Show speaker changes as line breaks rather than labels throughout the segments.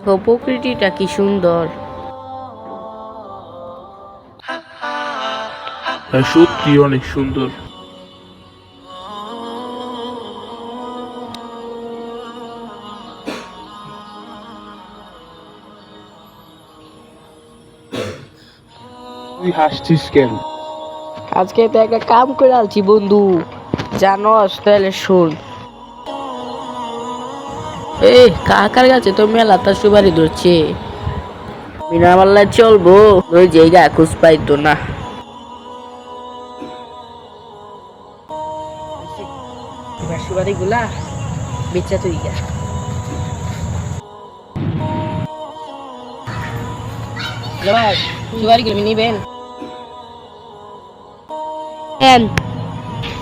প্রকৃতিটা কি সুন্দর।
হ্যাঁ, সত্যি অনেক সুন্দর। তুই হাসছিস কেন?
আজকে তো একটা কাম করে আলছি বন্ধু, জানোস? তাহলে শোন। এই কাকার কাছে তো মেলাটা সুপারি ধরছে, বিনা মাল্লায় চলবো? ওই জায়গা খুঁজ পাইতো না। সুপারি গুলা বেচা তুই গা। ভাই সুপারি গুলো নিবেন?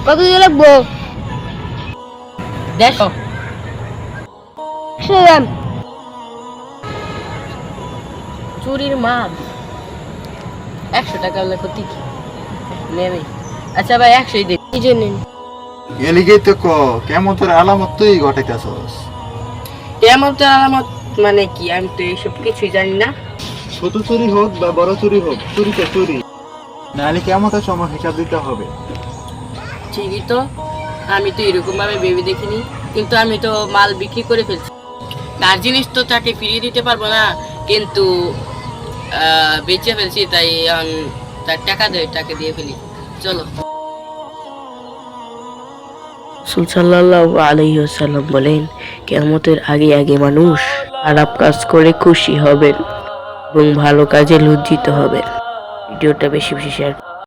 কত দিয়ে লাগবো? 150। চুরির মাল 100 টাকা হলে ক্ষতি কি? নেবে। আচ্ছা ভাই 100ই দিন। কি জন্য?
এলিগেই তো কেমন তোর আলামত তুই ঘটাইতেছস।
এমন তো আলামত মানে কি? আমি তো এইসব কিছুই জানি না।
ছোট চুরি হোক বা বড় চুরি হোক, চুরি তো চুরি, নাহলে কেমতের সময় হিসাব দিতে হবে।
ঠিকই তো, আমি তো এরকম ভাবে ভেবে দেখিনি, কিন্তু আমি তো মাল বিক্রি করে ফেলছি। তার জিনিস তো তাকে ফিরিয়ে দিতে পারবো না, কিন্তু বেচে ফেলছি, তাই এখন তার টাকা দেয়, টাকা দিয়ে ফেলি। চলো। রাসূল সাল্লাল্লাহু আলাইহি ওয়াসাল্লাম বলেন, কিয়ামতের আগে আগে মানুষ খারাপ কাজ করে খুশি হবেন এবং ভালো কাজে লজ্জিত হবেন। ভিডিওটা বেশি বেশি শেয়ার